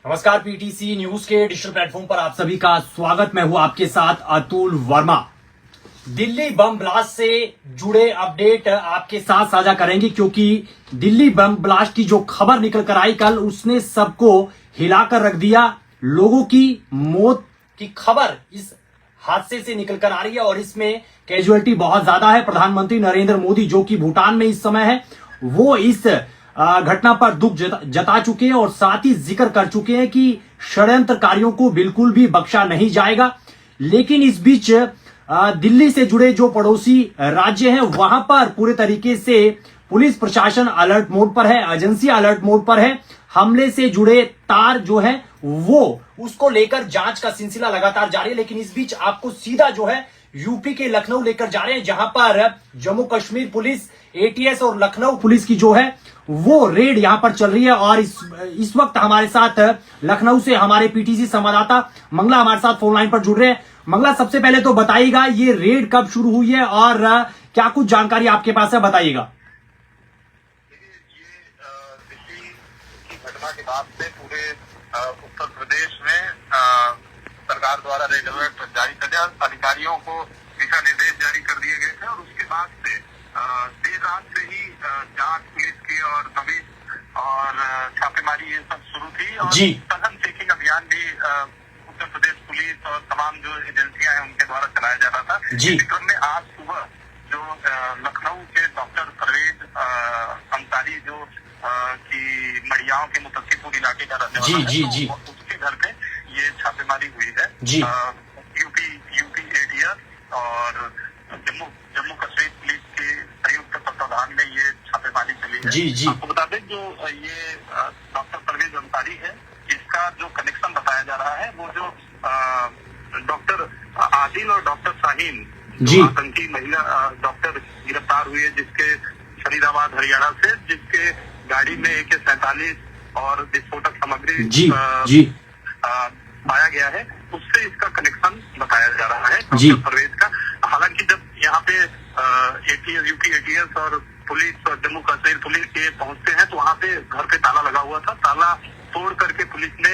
नमस्कार, PTC news के digital platform पर आप सभी का स्वागत। मैं हूं आपके साथ अतुल वर्मा। दिल्ली बम ब्लास्ट से जुड़े अपडेट आपके साथ साझा करेंगे, क्योंकि दिल्ली बम ब्लास्ट की जो खबर निकल कर आई कल, उसने सबको हिलाकर रख दिया। लोगों की मौत की खबर इस हादसे से निकल कर आ रही है और इसमें कैजुअलिटी बहुत ज्यादा है। प्रधानमंत्री नरेंद्र मोदी, जो कि भूटान में इस समय है, वो इस घटना पर दुख जता चुके हैं और साथ ही जिक्र कर चुके हैं कि षड्यंत्रकारियों को बिल्कुल भी बख्शा नहीं जाएगा। लेकिन इस बीच दिल्ली से जुड़े जो पड़ोसी राज्य हैं, वहां पर पूरे तरीके से पुलिस प्रशासन अलर्ट मोड पर है, एजेंसी अलर्ट मोड पर है। हमले से जुड़े तार जो है वो उसको लेकर जांच का सिलसिला लगातार जारी है। लेकिन इस बीच आपको सीधा जो है यूपी के लखनऊ लेकर जा रहे हैं, जहां पर जम्मू कश्मीर पुलिस, एटीएस और लखनऊ पुलिस की जो है वो रेड यहां पर चल रही है। और इस वक्त हमारे साथ लखनऊ से हमारे पीटीसी संवाददाता मंगला हमारे साथ फोन लाइन पर जुड़ रहे हैं। मंगला, सबसे पहले तो बताइएगा ये रेड कब शुरू हुई है और क्या कुछ जानकारी आपके पास है, बताइएगा। दिल्ली की घटना के बाद से पूरे उत्तर प्रदेश में सरकार द्वारा रेड अलर्ट जारी कर दिया, अधिकारियों को दिशा निर्देश जारी कर दिए गए थे और उसके बाद से देर रात से ही जांच पुलिस की और तभी और छापेमारी ये सब शुरू थी और सघन चेकिंग अभियान भी उत्तर प्रदेश पुलिस और तमाम जो एजेंसियां हैं उनके द्वारा चलाया जा रहा था। इस क्रम में आज सुबह जो लखनऊ के डॉक्टर परवेज अंसारी, जो की मड़ियाओं के मुतस्सिपुर इलाके का रहने वाला है, तो उसके घर पे ये छापेमारी हुई है। यूपी एटीएस और जम्मू कश्मीर पुलिस के संयुक्त तत्वाधान में ये छापेमारी चली है। आपको बता दें, जो ये डॉक्टर परवेज अंसारी है, इसका जो कनेक्शन बताया जा रहा है वो जो डॉक्टर आदिल और डॉक्टर शाहीन, जो आतंकी महिला डॉक्टर गिरफ्तार हुई है, जिसके फरीदाबाद हरियाणा से, जिसके गाड़ी में AK-47 और विस्फोटक सामग्री पाया गया है, उससे इसका कनेक्शन बताया जा रहा है डॉक्टर परवेज का। हालांकि जब यहाँ पे यूपी एटीएस और पुलिस और जम्मू कश्मीर पुलिस के पहुंचते हैं तो वहाँ पे घर पे ताला लगा हुआ था। ताला तोड़ करके पुलिस ने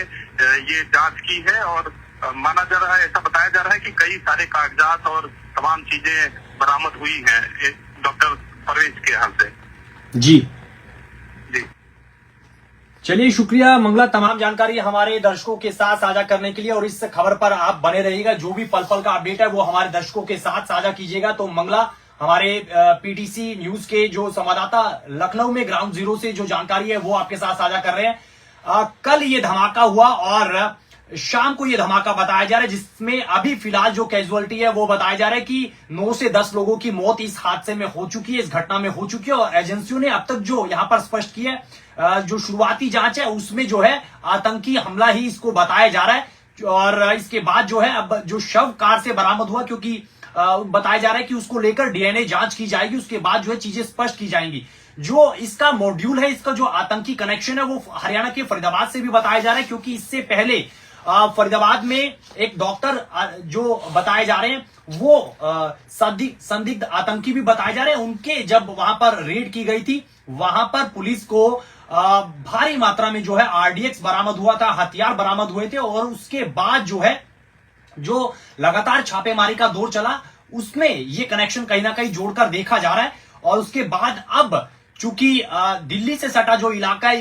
ये जांच की है और माना जा रहा है, ऐसा बताया जा रहा है कि कई सारे कागजात और तमाम चीजें बरामद हुई हैं डॉक्टर परवेज के यहाँ से। जी चलिए, शुक्रिया मंगला, तमाम जानकारी हमारे दर्शकों के साथ साझा करने के लिए। और इस खबर पर आप बने रहिएगा, जो भी पल पल का अपडेट है वो हमारे दर्शकों के साथ साझा कीजिएगा। तो मंगला, हमारे पीटीसी न्यूज के जो संवाददाता लखनऊ में ग्राउंड जीरो से जो जानकारी है वो आपके साथ साझा कर रहे हैं। कल ये धमाका हुआ और शाम को ये धमाका बताया जा रहा है, जिसमें अभी फिलहाल जो कैजुअलिटी है वो बताया जा रहा है कि 9 से 10 लोगों की मौत इस हादसे में हो चुकी है, इस घटना में हो चुकी है। और एजेंसियों ने अब तक जो यहां पर स्पष्ट किया है, जो शुरुआती जांच है उसमें जो है आतंकी हमला ही इसको बताया जा रहा है। और इसके बाद जो है अब जो शव कार से बरामद हुआ, क्योंकि बताया जा रहा है कि उसको लेकर डीएनए जांच की जाएगी, उसके बाद जो है चीजें स्पष्ट की जाएंगी। जो इसका मॉड्यूल है, इसका जो आतंकी कनेक्शन है वो हरियाणा के फरीदाबाद से भी बताया जा रहा है, क्योंकि इससे पहले फरीदाबाद में एक डॉक्टर जो बताए जा रहे हैं वो संदिग्ध आतंकी भी बताए जा रहे हैं। उनके जब वहां पर रेड की गई थी, वहां पर पुलिस को भारी मात्रा में जो है RDX बरामद हुआ था, हथियार बरामद हुए थे। और उसके बाद जो है जो लगातार छापेमारी का दौर चला, उसमें ये कनेक्शन कहीं ना कहीं जोड़कर देखा जा रहा है। और उसके बाद अब चूंकि दिल्ली से सटा जो इलाका,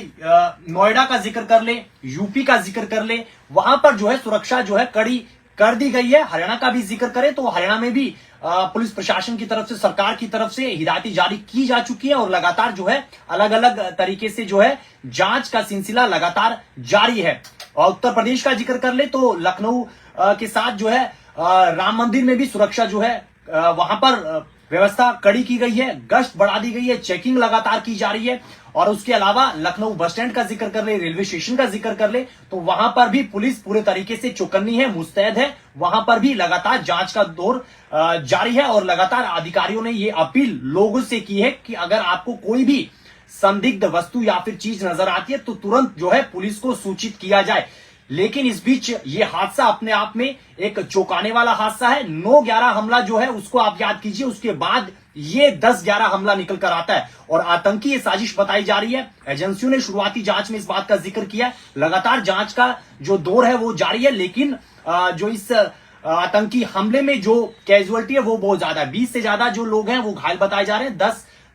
नोएडा का जिक्र कर ले, यूपी का जिक्र कर ले, वहां पर जो है सुरक्षा जो है कड़ी कर दी गई है। हरियाणा का भी जिक्र करें तो हरियाणा में भी पुलिस प्रशासन की तरफ से, सरकार की तरफ से हिदायतें जारी की जा चुकी है और लगातार जो है अलग अलग तरीके से जो है जांच का सिलसिला लगातार जारी है। और उत्तर प्रदेश का जिक्र कर ले तो लखनऊ के साथ जो है राम मंदिर में भी सुरक्षा जो है वहां पर व्यवस्था कड़ी की गई है, गश्त बढ़ा दी गई है, चेकिंग लगातार की जा रही है। और उसके अलावा लखनऊ बस स्टैंड का जिक्र कर ले, रेलवे स्टेशन का जिक्र कर ले, तो वहां पर भी पुलिस पूरे तरीके से चौकन्नी है, मुस्तैद है। वहां पर भी लगातार जांच का दौर जारी है और लगातार अधिकारियों ने ये अपील लोगों से की है कि अगर आपको कोई भी संदिग्ध वस्तु या फिर चीज नजर आती है तो तुरंत जो है पुलिस को सूचित किया जाए। लेकिन इस बीच ये हादसा अपने आप में एक चौंकाने वाला हादसा है। 9/11 हमला जो है उसको आप याद कीजिए, उसके बाद ये 10/11 हमला निकल कर आता है और आतंकी ये साजिश बताई जा रही है। एजेंसियों ने शुरुआती जांच में इस बात का जिक्र किया, लगातार जांच का जो दौर है वो जारी है, लेकिन जो इस आतंकी हमले में जो कैजुअलिटी है वो बहुत ज्यादा है। 20 से ज्यादा जो लोग हैं वो घायल बताए जा रहे हैं।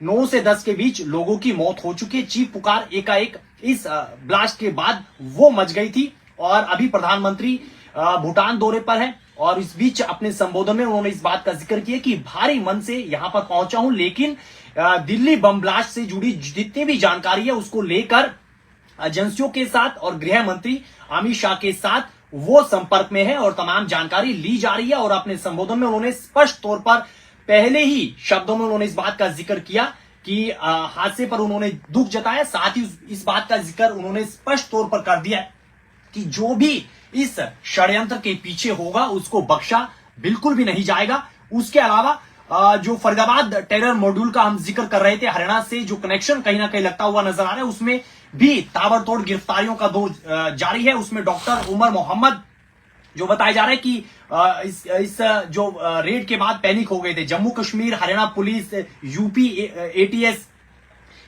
9 से 10 के बीच लोगों की मौत हो चुकी है। चीख पुकार एकाएक इस ब्लास्ट के बाद वो मच गई थी और अभी प्रधानमंत्री भूटान दौरे पर है और इस बीच अपने संबोधन में उन्होंने इस बात का जिक्र किया कि भारी मन से यहां पर पहुंचा हूं, लेकिन दिल्ली बम ब्लास्ट से जुड़ी जितनी भी जानकारी है उसको लेकर एजेंसियों के साथ और गृह मंत्री अमित शाह के साथ वो संपर्क में है और तमाम जानकारी ली जा रही है। और अपने संबोधन में उन्होंने स्पष्ट तौर पर पहले ही शब्दों में उन्होंने इस बात का जिक्र किया कि हादसे पर उन्होंने दुख जताया, साथ ही इस बात का जिक्र उन्होंने स्पष्ट तौर पर कर दिया कि जो भी इस षड्यंत्र के पीछे होगा उसको बख्शा बिल्कुल भी नहीं जाएगा। उसके अलावा जो फरीदाबाद टेरर मॉड्यूल का हम जिक्र कर रहे थे, हरियाणा से जो कनेक्शन कहीं ना कहीं लगता हुआ नजर आ रहा है, उसमें भी ताबड़तोड़ गिरफ्तारियों का दौर जारी है। उसमें डॉक्टर उमर मोहम्मद जो बताया जा रहा है कि इस जो रेड के बाद पैनिक हो गए थे, Jammu Kashmir Haryana police UP ATS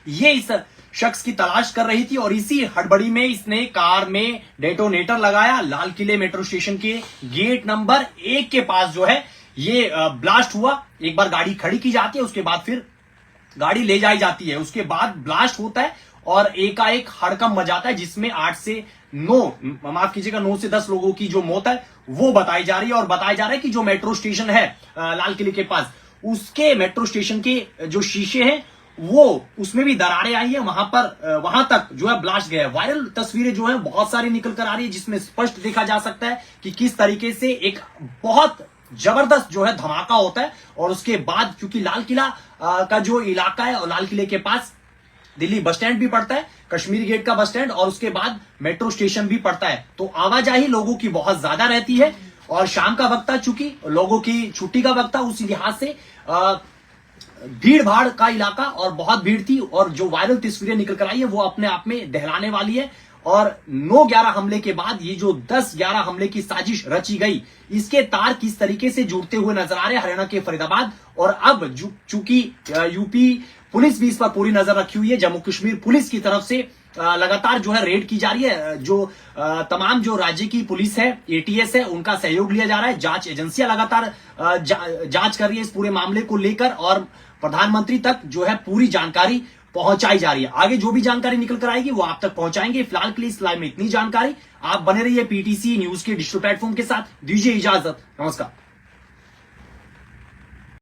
ये इस शख्स की तलाश कर रही थी और इसी हड़बड़ी में इसने कार में डेटोनेटर लगाया। लाल किले मेट्रो स्टेशन के गेट नंबर 1 के पास जो है ये ब्लास्ट हुआ। एक बार गाड़ी खड़ी की जाती है, उसके बाद फिर गाड़ी ले जाई जाती है, उसके बाद ब्लास्ट होता है और एकाएक हड़कंप मचाता है, जिसमें 8 से 10 लोगों की जो मौत है वो बताई जा रही है। और बताया जा रहा है कि जो मेट्रो स्टेशन है लाल किले के पास, उसके मेट्रो स्टेशन के जो शीशे हैं वो उसमें भी दरारें आई है, वहां तक जो है ब्लास्ट गया है। वायरल तस्वीरें जो है बहुत सारी निकल कर आ रही है, जिसमें स्पष्ट देखा जा सकता है कि किस तरीके से एक बहुत जबरदस्त जो है धमाका होता है। और उसके बाद क्योंकि लाल किला का जो इलाका है और लाल किले के पास दिल्ली बस स्टैंड भी पड़ता है, कश्मीर गेट का बस स्टैंड, और उसके बाद मेट्रो स्टेशन भी पड़ता है, तो आवाजाही लोगों की बहुत ज्यादा रहती है। और शाम का वक्त था, चूंकि लोगों की छुट्टी का वक्त था, उस लिहाज से भीड़ भाड़ का इलाका और बहुत भीड़ थी। और जो वायरल तस्वीरें निकल कर आई है वो अपने आप में दहलाने वाली है। और 9/11 हमले के बाद ये जो 10/11 हमले की साजिश रची गई, इसके तार किस तरीके से जुड़ते हुए नजर आ रहे हैं हरियाणा के फरीदाबाद। और अब चूंकि यूपी पुलिस भी इस पर पूरी नजर रखी हुई है, जम्मू कश्मीर पुलिस की तरफ से लगातार जो है रेड की जा रही है। जो तमाम जो राज्य की पुलिस है, एटीएस है, उनका सहयोग लिया जा रहा है। जांच एजेंसियां लगातार जांच कर रही है इस पूरे मामले को लेकर और प्रधानमंत्री तक जो है पूरी जानकारी पहुंचाई जा रही है। आगे जो भी जानकारी निकल कर आएगी वो आप तक पहुंचाएंगे। फिलहाल के लिए इस लाइव में इतनी जानकारी। आप बने रहिए पीटीसी न्यूज के डिजिटल प्लेटफॉर्म के साथ। दीजिए इजाजत, नमस्कार।